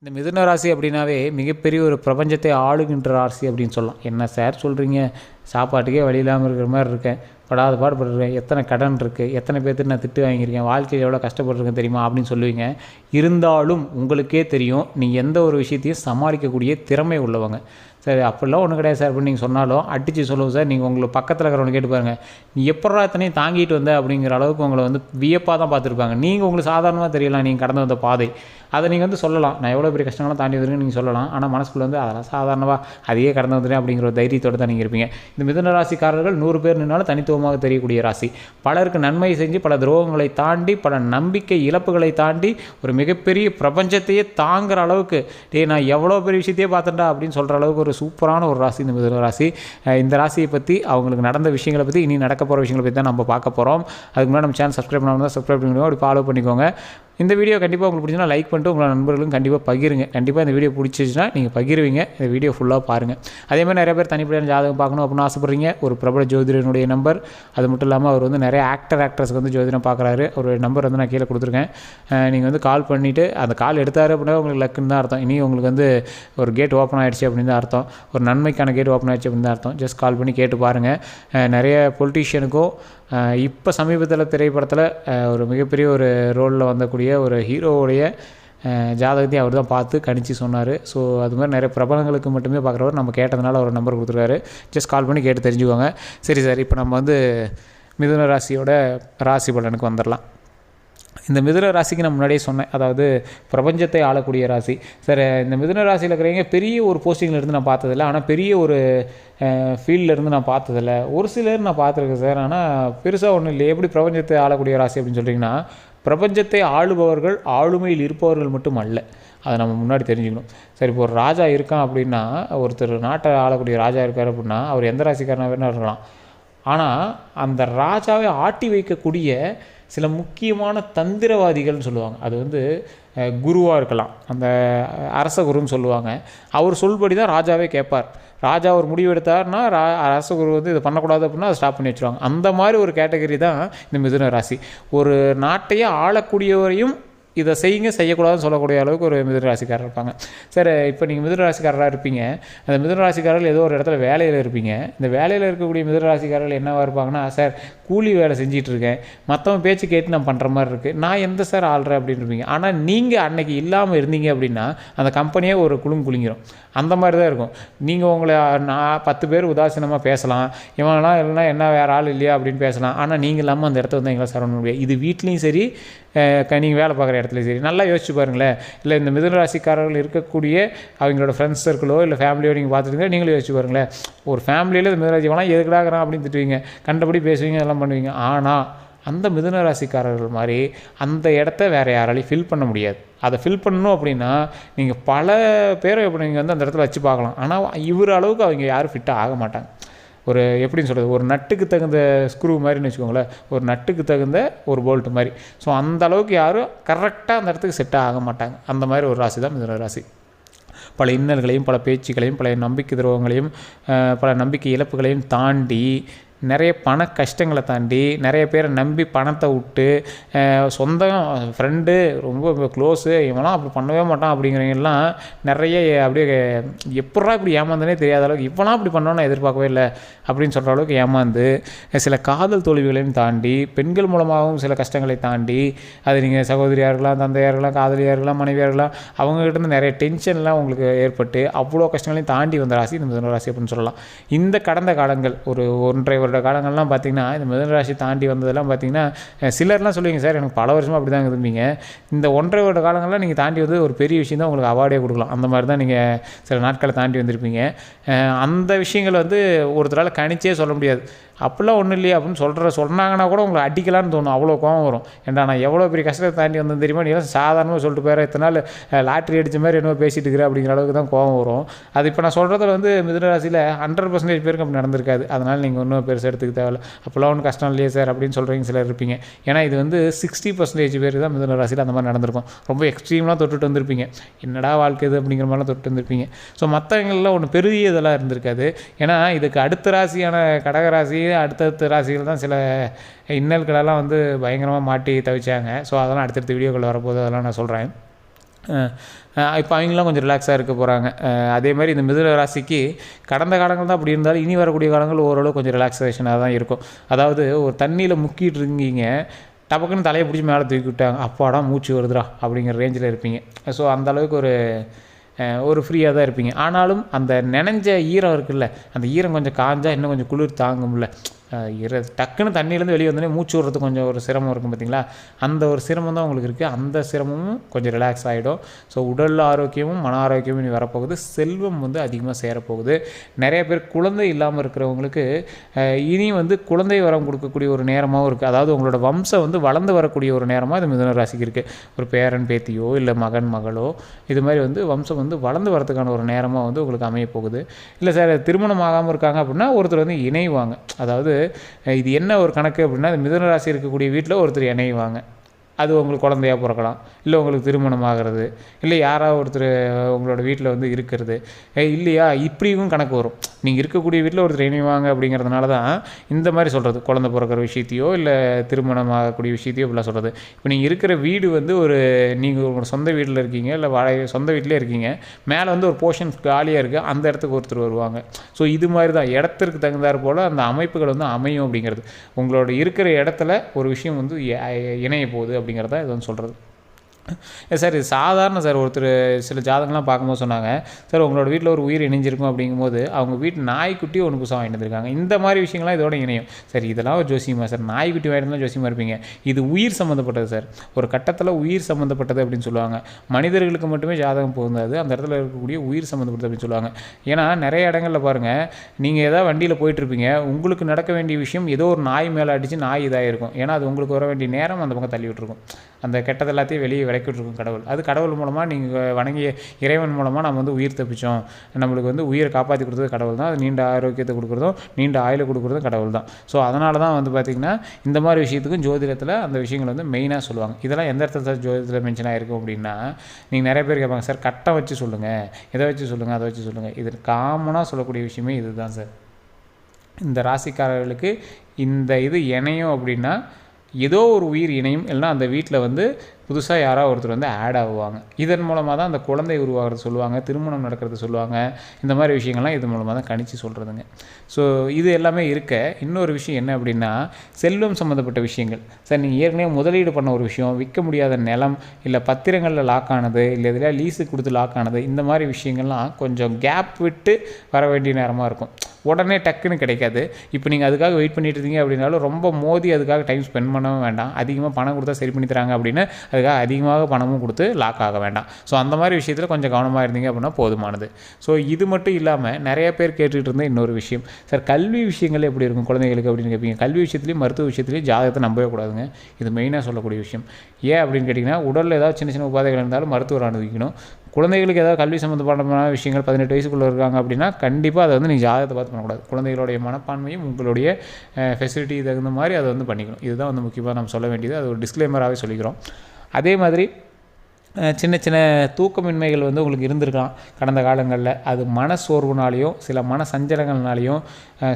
இந்த மிதுன ராசி அப்படின்னாவே மிகப்பெரிய ஒரு பிரபஞ்சத்தை ஆளுகின்ற ராசி அப்படின்னு சொல்லலாம். என்ன சார் சொல்கிறீங்க, சாப்பாட்டுக்கே வழி இல்லாமல் இருக்கிற மாதிரி இருக்கேன், படாத பாடுபட்டுருக்கேன், எத்தனை கடன் இருக்குது, எத்தனை பேர்த்துட்டு நான் திட்டு வாங்கியிருக்கேன், வாழ்க்கையில் எவ்வளோ கஷ்டப்பட்டுருக்கேன் தெரியுமா அப்படின்னு சொல்லுவீங்க. இருந்தாலும் உங்களுக்கே தெரியும் நீங்கள் எந்த ஒரு விஷயத்தையும் சமாளிக்கக்கூடிய திறமை உள்ளவங்க. சரி, அப்படிலாம் ஒன்றும் கிடையாது சார் அப்படின்னு நீங்கள் சொன்னாலும் அடித்து சொல்லுவோம் சார். நீங்கள் உங்களுக்கு பக்கத்தில் இருக்கிறவங்க கேட்டு பாருங்கள், நீ எப்படா இத்தனையும் தாங்கிட்டு வந்த அப்படிங்கிற அளவுக்கு உங்களை வியப்பாக தான் பார்த்துருப்பாங்க. நீங்கள் உங்களுக்கு சாதாரணமாக தெரியலாம், நீங்கள் கடந்து வந்த பாதை, அதை நீங்கள் சொல்லலாம். நான் எவ்வளோ பெரிய கஷ்டங்கள்லாம் தாண்டி வந்துருக்கேன்னு நீங்கள் சொல்லலாம். ஆனால் மனசுக்குள்ளே அதெல்லாம் சாதாரணமாக அதையே கடந்து வந்துட்டேன் அப்படிங்கிற ஒரு தைரியத்தோடு தான் நீங்கள் இருப்பீங்க. இந்த மிதுன ராசிக்காரர்கள் 100 பேர் நின்னாலும் தனித்துவமாக தெரியக்கூடிய ராசி. பலருக்கு நன்மை செஞ்சு பல துரோகங்களை தாண்டி பல நம்பிக்கை இழப்புகளை தாண்டி ஒரு மிகப்பெரிய பிரபஞ்சத்தையே தாங்குகிற அளவுக்கு நான் எவ்வளோ பெரிய விஷயத்தையே பார்த்துட்டா அப்படின்னு சொல்கிற அளவுக்கு ஒரு சூப்பரான ஒரு ராசி இந்த மிதுன ராசி. இந்த ராசியை பற்றி, அவங்களுக்கு நடந்த விஷயங்களை பற்றி, இனி நடக்க போகிற விஷயங்களை பற்றி தான் நம்ம பார்க்க போகிறோம். அதுக்கு முன்னாடி நம்ம சேனல் சப்ஸ்கிரைப் பண்ணாமல் சப்ஸ்கிரைப் பண்ணிக்கோங்க, அப்படி ஃபாலோ பண்ணிக்கோங்க. இந்த வீடியோ கண்டிப்பாக உங்களுக்கு பிடிச்சினா லைக் பண்ணிட்டு உங்களோட நண்பர்களுக்கும் கண்டிப்பாக பகிருங்க. கண்டிப்பாக இந்த வீடியோ பிடிச்சிச்சுன்னா நீங்கள் பகிருவீங்க. இந்த வீடியோ ஃபுல்லாக பாருங்கள். அதேமாதிரி நிறைய பேர் தனிப்படையான ஜாதகம் பார்க்கணும் அப்படின்னு ஆசைப்பட்றீங்க. ஒரு பிரபல ஜோதிடனுடைய நம்பர், அது மட்டும் இல்லாமல் அவர் நிறைய ஆக்டர்ஸ்க்கு ஜோதிடம் பார்க்குறாரு. அவருடைய நம்பர் நான் கீழே கொடுத்துருக்கேன். நீங்கள் கால் பண்ணிவிட்டு அந்த கால் எடுத்தார் அப்படின்னா உங்களுக்கு லக்குன்னு தான் அர்த்தம். இனி உங்களுக்கு ஒரு கேட் ஓப்பன் ஆகிடுச்சு அப்படின்னு தான் அர்த்தம். ஒரு நன்மைக்கான கேட் ஓப்பன் ஆகிடுச்சு அப்படின்னு தான் அர்த்தம். ஜஸ்ட் கால் பண்ணி கேட்டு பாருங்கள். நிறைய பொலிட்டீஷியனுக்கும் இப்போ சமீபத்தில் திரைப்படத்தில் ஒரு மிகப்பெரிய ஒரு ரோலில் வந்தக்கூடிய ஒரு ஹீரோவுடைய ஜாதகத்தையும் அவர் தான் பார்த்து கணிச்சு சொன்னார். ஸோ அது மாதிரி நிறைய பிரபலங்களுக்கு மட்டுமே பார்க்குறவர் நம்ம கேட்டதுனால அவர் நம்பர் கொடுத்துருக்காரு. ஜஸ்ட் கால் பண்ணி கேட்டு தெரிஞ்சுக்கோங்க. சரி சார், இப்போ நம்ம மிதுன ராசியோட ராசி பலனுக்கு வந்துடலாம். இந்த மிதுன ராசிக்கு நான் முன்னாடியே சொன்னேன், அதாவது பிரபஞ்சத்தை ஆளக்கூடிய ராசி. சார், இந்த மிதுன ராசியில் இருக்கிறவங்க பெரிய ஒரு போஸ்டிங்கில் இருந்து நான் பார்த்ததில்லை, ஆனால் பெரிய ஒரு ஃபீல்டில் இருந்து நான் பார்த்ததில்லை. ஒரு சிலர் நான் பார்த்துருக்கேன் சார், ஆனால் பெருசாக ஒன்றும் இல்லை. எப்படி பிரபஞ்சத்தை ஆளக்கூடிய ராசி அப்படின்னு சொல்கிறீங்கன்னா, பிரபஞ்சத்தை ஆளுபவர்கள் ஆளுமையில் இருப்பவர்கள் மட்டும் அல்ல, அதை நம்ம முன்னாடி தெரிஞ்சுக்கணும். சரி, இப்போ ஒரு ராஜா இருக்கான் அப்படின்னா, ஒருத்தர் நாட்டை ஆளக்கூடிய ராஜா இருக்கார் அப்படின்னா அவர் எந்த ராசிக்காரனாக வேணால் இருக்கலாம். ஆனால் அந்த ராஜாவை ஆட்டி வைக்கக்கூடிய சில முக்கியமான தந்திரவாதிகள்னு சொல்லுவாங்க. அது குருவாக இருக்கலாம், அந்த அரச குருன்னு சொல்லுவாங்க. அவர் சொல்படி தான் ராஜாவே கேட்பார். ராஜா ஒரு முடிவு எடுத்தார்னா அரச குரு இதை பண்ணக்கூடாது அப்படின்னா அதை ஸ்டாப் பண்ணி வச்சுருவாங்க. அந்த மாதிரி ஒரு கேட்டகரி தான் இந்த மிதுன ராசி. ஒரு நாட்டையே ஆளக்கூடியவரையும் இதை செய்யக்கூடாதுன்னு சொல்லக்கூடிய அளவுக்கு ஒரு மிதுன ராசிக்காரர் இருப்பாங்க. சரி, இப்போ நீங்கள் மிதுன ராசிக்காரராக இருப்பீங்க. அந்த மிதுன ராசிக்காரர்கள் ஏதோ ஒரு இடத்துல வேலையில் இருப்பீங்க. இந்த வேலையில் இருக்கக்கூடிய மிதுன ராசிக்காரர்கள் என்னவாக இருப்பாங்கன்னா, சார் கூலி வேலை செஞ்சிட்டு இருக்கேன், மற்றவங்க பேச்சு கேட்டு நான் பண்ணுற மாதிரி இருக்குது, நான் எந்த சார் ஆள்றேன் அப்படின்னு இருப்பீங்க. ஆனால் நீங்கள் அன்னைக்கு இல்லாமல் இருந்தீங்க அப்படின்னா அந்த கம்பெனியே ஒரு குலுங்கிரும். அந்த மாதிரி தான் இருக்கும். நீங்கள் உங்களை 10 பேர் உதாசீனமாக பேசலாம், இவங்களாம் இல்லைனா என்ன வேறு ஆள் இல்லையா அப்படின்னு பேசலாம். ஆனால் நீங்கள் இல்லாமல் அந்த இடத்த எங்களால் சரவண முடியாது. இது வீட்லேயும் சரி, நீங்கள் வேலை பார்க்குற இடத்துலையும் சரி. நல்லா யோசிச்சு பாருங்களேன். இல்லை, இந்த மிதுன ராசிக்காரர்கள் இருக்கக்கூடிய அவங்களோட ஃப்ரெண்ட்ஸ் சர்க்கிளோ இல்லை ஃபேமிலியோ நீங்கள் பார்த்துருந்தீங்க, நீங்களும் யோசிச்சு பாருங்களேன். ஒரு ஃபேமிலியில் இந்த மிதுனராசிலாம் எதுக்குடாகிறான் அப்படின்னு திட்டுவீங்க, கண்டபடி பேசுவீங்க, எல்லாம் பண்ணுவீங்க. ஆனால் அந்த மிதுன ராசிக்காரர்கள் மாதிரி அந்த இடத்த வேறு யாராலையும் ஃபில் பண்ண முடியாது. அதை ஃபில் பண்ணணும் அப்படின்னா நீங்கள் பல பேரை இப்போ நீங்கள் அந்த இடத்துல வச்சு பார்க்கலாம். ஆனால் இவர் அளவுக்கு அவங்க யாரும் ஃபிட்டாக ஆக மாட்டாங்க. ஒரு எப்படின்னு சொல்கிறது, ஒரு நட்டுக்கு தகுந்த ஸ்க்ரூ மாதிரின்னு வச்சுக்கோங்களேன், ஒரு நட்டுக்கு தகுந்த ஒரு போல்ட்டு மாதிரி. ஸோ அந்த அளவுக்கு யாரும் கரெக்டாக அந்த இடத்துக்கு செட்டாக ஆக மாட்டாங்க. அந்த மாதிரி ஒரு ராசி தான் மிதுன ராசி. பல இன்னல்களையும் பல பேச்சுக்களையும் பல நம்பிக்கை துரோகங்களையும் பல நம்பிக்கை இழப்புகளையும் தாண்டி, நிறைய பண கஷ்டங்களை தாண்டி, நிறைய பேரை நம்பி பணத்தை விட்டு, சொந்தம் ஃப்ரெண்டு ரொம்ப க்ளோஸு இவெல்லாம் அப்படி பண்ணவே மாட்டான் அப்படிங்கிறவங்கெல்லாம் நிறைய அப்படியே எப்படா இப்படி ஏமாந்தனே தெரியாத அளவுக்கு இவெல்லாம் அப்படி பண்ணோன்னு எதிர்பார்க்கவே இல்லை அப்படின்னு சொல்கிற அளவுக்கு ஏமாந்து, சில காதல் தோல்விகளையும் தாண்டி, பெண்கள் மூலமாகவும் சில கஷ்டங்களை தாண்டி, அது நீங்கள் சகோதரியாக இருக்கலாம், தந்தையாக இருக்கலாம், காதலியாக இருக்கலாம், மனைவியாக இருக்கலாம், அவங்ககிட்ட நிறைய டென்ஷன்லாம் உங்களுக்கு ஏற்பட்டு அவ்வளோ கஷ்டங்களையும் தாண்டி வந்த ராசி இந்த மிதுன ராசி அப்படின்னு சொல்லலாம். இந்த கடந்த காலங்கள் ஒரு 1.5 வருட காலங்கள்லாம் பார்த்திங்கன்னா, இந்த மிதுன ராசி தாண்டி வந்ததெல்லாம் பார்த்திங்கன்னா, சிலர்லாம் சொல்லுவீங்க சார் எனக்கு பல வருஷமாக அப்படி தான் இருந்தீங்க, இந்த 1.5 வருட காலங்கள்லாம் நீங்கள் தாண்டி வந்து ஒரு பெரிய விஷயம் தான், உங்களுக்கு அவார்டே கொடுக்கலாம். அந்த மாதிரி தான் நீங்கள் சில நாட்களை தாண்டி வந்திருப்பீங்க. அந்த விஷயங்கள் ஒருத்தரால் கணிச்சே சொல்ல முடியாது. அப்படிலாம் ஒன்றும் இல்லையா அப்படின்னு சொன்னாங்கன்னா கூட உங்களை அடிக்கலான்னு தோணும். அவ்வளோ கோவம் வரும். ஏன்டா நான் எவ்வளோ பெரிய கஷ்டத்தை தாண்டி வந்தேன் தெரியுமா, நீ சாதாரணமாக சொல்லிட்டு போயிற, இத்தனை நாள் லாட்ரி அடித்த மாதிரி என்னவோ பேசிட்டு இருக்கிற அப்படிங்கிற அளவுக்கு தான் கோவம் வரும். அது இப்போ நான் சொல்கிறதுல மிதுன ராசியில் 100% பேருக்கு அப்படி நடந்திருக்காது. அதனால் நீங்கள் ஒன்றும் பெருசாக எடுத்துக்க தேவையில்ல. அப்போல்லாம் ஒன்றும் கஷ்டம் இல்லையே சார் அப்படின்னு சொல்கிறீங்க சிலர் இருப்பீங்க. ஏன்னா இது 60% பேருக்கு தான் மிதுன ராசியில் அந்த மாதிரி நடந்திருக்கும். ரொம்ப எக்ஸ்ட்ரீம்லாம் தொட்டுட்டு வந்திருப்பீங்க, என்னடா வாழ்க்கை இது அப்படிங்கிற மாதிரிலாம் தொட்டு வந்திருப்பீங்க. ஸோ மற்றவங்களாம் ஒன்று பெரிய இதெல்லாம் இருந்திருக்காது. ஏன்னா இதுக்கு அடுத்த ராசியான கடகராசி, அடுத்தடுத்த ராசிகள் தான் சில இன்னல்களெல்லாம் பயங்கரமாக மாட்டி தவிச்சாங்க. ஸோ அதெல்லாம் அடுத்தடுத்த வீடியோக்கள் வரப்போது அதெல்லாம் நான் சொல்கிறேன். இப்போ அவங்களாம் கொஞ்சம் ரிலாக்ஸாக இருக்க போகிறாங்க. அதே மாதிரி இந்த மிதுன ராசிக்கு கடந்த காலங்கள் தான் அப்படி இருந்தாலும் இனி வரக்கூடிய காலங்கள் ஓரளவு கொஞ்சம் ரிலாக்ஸேஷனாக தான் இருக்கும். அதாவது ஒரு தண்ணியில் முக்கிட்டு இருக்கீங்க, டபக்குன்னு தலையை பிடிச்சி மேலே தூக்கி விட்டாங்க, அப்பாடா மூச்சு வருதுடா அப்படிங்கிற ரேஞ்சில் இருப்பீங்க. ஸோ அந்தளவுக்கு ஒரு ஃப்ரீயாக தான் இருப்பீங்க. ஆனாலும் அந்த நனைஞ்ச ஈரம் இருக்குல்ல, அந்த ஈரம் கொஞ்சம் காஞ்சால் இன்னும் கொஞ்சம் குளிர் தாங்கும்ல. டக்குன்னு தண்ணியிலேருந்து வெளியே வந்தோடனே மூச்சு விடுறது கொஞ்சம் ஒரு சிரமம் இருக்கும் பார்த்தீங்களா, அந்த ஒரு சிரமம் தான் உங்களுக்கு இருக்குது. அந்த சிரமமும் கொஞ்சம் ரிலாக்ஸ் ஆகிடும். ஸோ உடல் ஆரோக்கியமும் மன ஆரோக்கியமும் இனி வரப்போகுது. செல்வம் அதிகமாக சேரப்போகுது. நிறைய பேர் குழந்தை இல்லாமல் இருக்கிறவங்களுக்கு இனி குழந்தை வரம் கொடுக்கக்கூடிய ஒரு நேரமாகவும் இருக்குது. அதாவது உங்களோட வம்சம் வளர்ந்து வரக்கூடிய ஒரு நேரமாக இது மிதுன ராசிக்கு இருக்குது. ஒரு பேரன் பேத்தியோ இல்லை மகன் மகளோ இது மாதிரி வம்சம் வளர்ந்து வரதுக்கான ஒரு நேரமாக உங்களுக்கு அமைய போகுது. இல்லை சார் திருமணம் ஆகாமல் இருக்காங்க அப்படின்னா ஒருத்தர் இணைவாங்க. அதாவது இது என்ன ஒரு கணக்கு அப்படின்னா, மிதுன ராசி இருக்கக்கூடிய வீட்டில் ஒருத்தர் இணைவாங்க. அது உங்களுக்கு குழந்தையாக பிறக்கலாம், இல்லை உங்களுக்கு திருமணம் ஆகிறது, இல்லை யாராவது ஒருத்தர் உங்களோட வீட்டில் இருக்கிறது, இல்லையா இப்படியும் கணக்கு வரும். நீங்கள் இருக்கக்கூடிய வீட்டில் ஒருத்தர் இணைவாங்க அப்படிங்கிறதுனால தான் இந்த மாதிரி சொல்கிறது. குழந்தை பிறக்கிற விஷயத்தையோ இல்லை திருமணம் ஆகக்கூடிய விஷயத்தையோ இப்படிலாம் சொல்கிறது. இப்போ நீங்கள் இருக்கிற வீடு நீங்கள் உங்களோட சொந்த வீட்டில் இருக்கீங்க, இல்லை சொந்த வீட்டிலே இருக்கீங்க, மேலே ஒரு போர்ஷன் காலியாக இருக்குது, அந்த இடத்துக்கு ஒருத்தர் வருவாங்க. ஸோ இது மாதிரி தான் இடத்திற்கு தகுந்தாற் போல் அந்த அமைப்புகள் அமையும் அப்படிங்கிறது. உங்களோட இருக்கிற இடத்துல ஒரு விஷயம் இணைய போகுது அப்படிங்கிறத இது சொல்கிறது. சார் இது சாதாரண சார். ஒருத்தர் சில ஜாதகம்லாம் பார்க்கும்போது சொன்னாங்க, சார் உங்களோட வீட்டில் ஒரு உயிர் இணைஞ்சிருக்கும் அப்படிங்கும்போது அவங்க வீட்டு நாய்க்குட்டி ஒன்று புதுசாக வாங்கிட்டு வந்துருக்காங்க. இந்த மாதிரி விஷயங்கள்லாம் இதோட இணையும். சரி இதெல்லாம் ஒரு ஜோசியமா சார்? நாய்க்குட்டி வாங்கிட்டு தான் ஜோசியமாக இருப்பீங்க. இது உயிர் சம்மந்தப்பட்டது சார். ஒரு கட்டத்தில் உயிர் சம்மந்தப்பட்டது அப்படின்னு சொல்லுவாங்க. மனிதர்களுக்கு மட்டுமே ஜாதகம் பொருந்தாது, அந்த இடத்துல இருக்கக்கூடிய உயிர் சம்மந்தப்பட்டது அப்படின்னு சொல்லுவாங்க. ஏன்னா நிறைய இடங்களில் பாருங்கள், நீங்கள் ஏதாவது வண்டியில் போயிட்டுருப்பீங்க, உங்களுக்கு நடக்க வேண்டிய விஷயம் ஏதோ ஒரு நாய் மேலே அடித்து நாய் இதாக இருக்கும். ஏன்னா அது உங்களுக்கு வர வேண்டிய நேரம் அந்த பக்கம் தள்ளி விட்டுருக்கும். அந்த கெட்டது எல்லாத்தையும் வெளியே விளக்கிட்டுருக்கும் கடவுள். அது கடவுள் மூலமாக நீங்கள் வணங்கிய இறைவன் மூலமாக நம்ம உயிர் தப்பிச்சோம். நம்மளுக்கு உயிரை காப்பாற்றி கொடுத்தது கடவுள் தான். அது நீண்ட ஆரோக்கியத்தை கொடுக்குறதும் நீண்ட ஆயுளை கொடுக்குறதும் கடவுள் தான். ஸோ அதனால தான் பார்த்திங்கன்னா இந்த மாதிரி விஷயத்துக்கும் ஜோதிடத்தில் அந்த விஷயங்கள் மெயினாக சொல்லுவாங்க. இதெல்லாம் எந்த இடத்துல சார் ஜோதிடத்தில் மென்ஷன் ஆகிருக்கும் அப்படின்னா, நீங்கள் நிறைய பேர் கேட்பாங்க, சார் கட்டம் வச்சு சொல்லுங்கள், எதை வச்சு சொல்லுங்கள், அதை வச்சு சொல்லுங்கள். இது காமனாக சொல்லக்கூடிய விஷயமே இது தான் சார். இந்த ராசிக்காரர்களுக்கு இந்த இது இணையும் அப்படின்னா ஏதோ ஒரு உயிர் இணையும், இல்லைனா அந்த வீட்டில் புதுசாக யாராவது ஒருத்தர் ஆட் ஆகுவாங்க. இதன் மூலமாக தான் அந்த குழந்தை உருவாகிறது சொல்லுவாங்க, திருமணம் நடக்கிறது சொல்லுவாங்க. இந்த மாதிரி விஷயங்கள்லாம் இது மூலமாக தான் கணிச்சு சொல்கிறதுங்க. ஸோ இது எல்லாமே இருக்க இன்னொரு விஷயம் என்ன அப்படின்னா, செல்வம் சம்மந்தப்பட்ட விஷயங்கள். சார் நீங்கள் ஏற்கனவே முதலீடு பண்ண ஒரு விஷயம், விற்க முடியாத நிலம், இல்லை பத்திரங்களில் லாக் ஆனது, இல்லை இதில் லீஸுக்கு கொடுத்து லாக் ஆனது, இந்த மாதிரி விஷயங்கள்லாம் கொஞ்சம் கேப் விட்டு வர வேண்டிய நேரமாக இருக்கும். உடனே டக்குன்னு கிடைக்காது. இப்போ நீங்கள் அதுக்காக வெயிட் பண்ணிட்டு இருந்தீங்க அப்படின்னாலும் ரொம்ப மோதி அதுக்காக டைம் ஸ்பெண்ட் பண்ணவும் வேண்டாம். அதிகமாக பணம் கொடுத்தா சரி பண்ணி தராங்க அப்படின்னு அதுக்காக அதிகமாக பணமும் கொடுத்து லாக் ஆக வேண்டாம். ஸோ அந்த மாதிரி விஷயத்தில் கொஞ்சம் கவனமாக இருந்தீங்க அப்படின்னா போதுமானது. ஸோ இது மட்டும் இல்லாமல் நிறைய பேர் கேட்டுகிட்டு இருந்த இன்னொரு விஷயம், சார் கல்வி விஷயங்கள் எப்படி இருக்கும் குழந்தைகளுக்கு அப்படின்னு கேட்பீங்க. கல்வி விஷயத்துலையும் மருத்துவ விஷயத்துலையும் ஜாதகத்தை நம்பவே கூடாதுங்க. இது மெயினாக சொல்லக்கூடிய விஷயம். ஏன் அப்படின்னு கேட்டிங்கன்னா, உடலில் ஏதாவது சின்ன சின்ன உபாதைகள் இருந்தாலும் மருத்துவர் அனுபவிக்கணும். குழந்தைகளுக்கு ஏதாவது கல்வி சம்மந்தப்பட்ட விஷயங்கள் 18 வயசுக்குள்ளே இருக்காங்க அப்படின்னா கண்டிப்பாக அதை நீங்கள் ஜாதகத்தை பார்த்து பண்ணக்கூடாது. குழந்தைகளுடைய மனப்பான்மையும் உங்களுடைய ஃபெசிலிட்டி தகுந்த மாதிரி அதை பண்ணிக்கணும். இதுதான் முக்கியமாக நம்ம சொல்ல வேண்டியது. அது ஒரு டிஸ்க்ளைமராகவே சொல்லிக்கிறோம். அதே மாதிரி சின்ன சின்ன தூக்கமின்மைகள் உங்களுக்கு இருந்திருக்கலாம் கடந்த காலங்களில். அது மனசோர்வுனாலேயும் சில மன சஞ்சலங்கள்னாலேயும்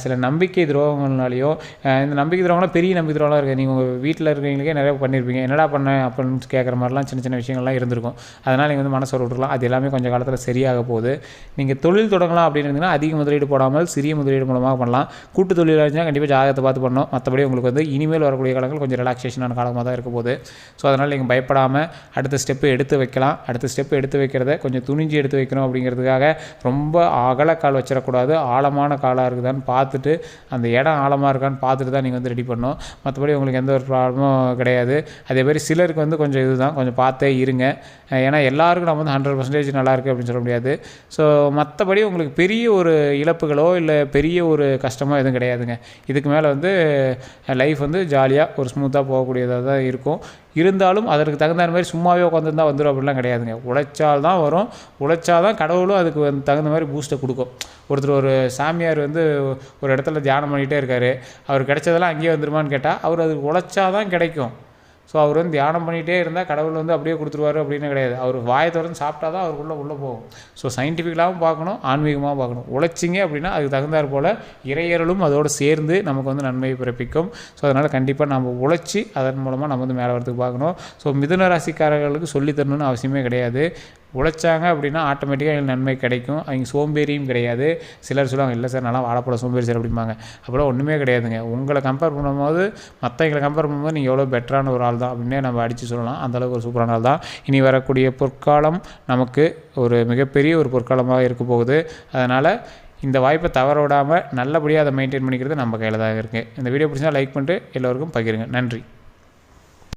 சில நம்பிக்கை துரோகங்கள்னாலேயும், இந்த நம்பிக்கை துரோகம்லாம் பெரிய நம்பிக்கை துரோகம்லாம் இருக்குது. நீங்கள் உங்கள் வீட்டில் இருக்கிறவங்களுக்கே நிறைய பண்ணியிருப்பீங்க. என்னடா பண்ண அப்படின்னு கேட்குற மாதிரிலாம் சின்ன சின்ன விஷயங்கள்லாம் இருந்திருக்கும். அதனால் நீங்கள் மனசோர்வு விட்டுருக்கலாம். அது எல்லாமே கொஞ்சம் காலத்தில் சரியாக போகுது. நீங்கள் தொழில் தொடங்கலாம் அப்படின்னு இருந்தீங்கன்னா அதிக முதலீடு போடாமல் சிறிய முதலீடு மூலமாக பண்ணலாம். கூட்டு தொழிலாக இருந்துச்சுன்னா கண்டிப்பாக ஜாதகத்தை பார்த்து பண்ணணும். மற்றபடி உங்களுக்கு இனிமேல் வரக்கூடிய காலங்கள் கொஞ்சம் ரிலாக்ஸேஷனான காலமாக தான் இருக்க போகுது. ஸோ அதனால் நீங்கள் பயப்படாமல் அடுத்த ஸ்டெப்பு எடுத்து வைக்கலாம். அடுத்த ஸ்டெப் எடுத்து வைக்கிறத கொஞ்சம் துணிஞ்சு எடுத்து வைக்கணும். அப்படிங்கிறதுக்காக ரொம்ப அகலக்கால் வச்சிடக்கூடாது. ஆழமான காலாக இருக்குதான்னு பார்த்துட்டு, அந்த இடம் ஆழமாக இருக்கான்னு பார்த்துட்டு தான் நீங்கள் ரெடி பண்ணணும். மற்றபடி உங்களுக்கு எந்த ஒரு ப்ராப்ளமும் கிடையாது. அதே மாதிரி சிலருக்கு கொஞ்சம் இதுதான், கொஞ்சம் பார்த்தே இருங்க. ஏன்னா எல்லாருக்கும் நம்ம 100% நல்லாயிருக்கு அப்படின்னு சொல்ல முடியாது. ஸோ மற்றபடி உங்களுக்கு பெரிய ஒரு இழப்புகளோ இல்லை பெரிய ஒரு கஷ்டமோ எதுவும் கிடையாதுங்க. இதுக்கு மேலே லைஃப் ஜாலியாக ஒரு ஸ்மூத்தாக போகக்கூடியதாக தான் இருக்கும். இருந்தாலும் அதற்கு தகுந்த மாதிரி சும்மாவே உட்காந்துருந்தா வந்துடும் அப்படிலாம் கிடையாதுங்க. உழைச்சால் தான் வரும். உழைச்சால் தான் கடவுளும் அதுக்கு தகுந்த மாதிரி பூஸ்ட்டை கொடுக்கும். ஒருத்தர் ஒரு சாமியார் ஒரு இடத்துல தியானம் பண்ணிகிட்டே இருக்கார். அவர் கிடைச்சதெல்லாம் அங்கேயே வந்துருமான்னு கேட்டால் அவர் அதுக்கு உழைச்சா தான் கிடைக்கும். ஸோ அவர் வந்து தியானம் பண்ணிகிட்டே இருந்தால் கடவுள் வந்து அப்படியே கொடுத்துருவாரு அப்படின்னு கிடையாது. அவர் வாயை திறந்து சாப்பிட்டா தான் அவருக்குள்ளே உள்ளே போகும். ஸோ சயின்டிஃபிக்கலாகவும் பார்க்கணும், ஆன்மீகமாக பார்க்கணும். உழைச்சிங்க அப்படின்னா அதுக்கு தகுந்தாற் போல் இறையர்களும் அதோடு சேர்ந்து நமக்கு வந்து நன்மையை பிறப்பிக்கும். ஸோ அதனால் கண்டிப்பாக நம்ம உழைச்சி அதன் மூலமாக நம்ம வந்து மேலே வரதுக்கு பார்க்கணும். ஸோ மிதுன ராசிக்காரர்களுக்கு சொல்லித்தரணும்னு அவசியமே கிடையாது. உழைச்சாங்க அப்படின்னா ஆட்டோமேட்டிக்காக எங்களுக்கு நன்மை கிடைக்கும். அவங்க சோம்பேறியும் கிடையாது. சிலர் சொல்லுவாங்க, இல்லை சார் நல்லா வாழைப்பழம் சோம்பேறி சார் அப்படிம்பாங்க. அப்படிலாம் ஒன்றுமே கிடையாதுங்க. உங்களை கம்பேர் பண்ணும்போது மற்றவங்களை கம்பேர் பண்ணும்போது நீங்கள் எவ்வளோ பெட்டரான ஒரு ஆள் தான் அப்படின்னே நம்ம அடித்து சொல்லலாம். அந்தளவுக்கு ஒரு சூப்பரான ஆள் தான். இனி வரக்கூடிய பொற்காலம் நமக்கு ஒரு மிகப்பெரிய ஒரு பொற்காலமாக இருக்க போகுது. அதனால் இந்த வாய்ப்பை தவற விடாமல் நல்லபடியாக அதை மெயின்டைன் பண்ணிக்கிறது நம்ம கையில் தான் இருக்குது. இந்த வீடியோ பிடிச்சா லைக் பண்ணிட்டு எல்லோருக்கும் பகிருங்க. நன்றி.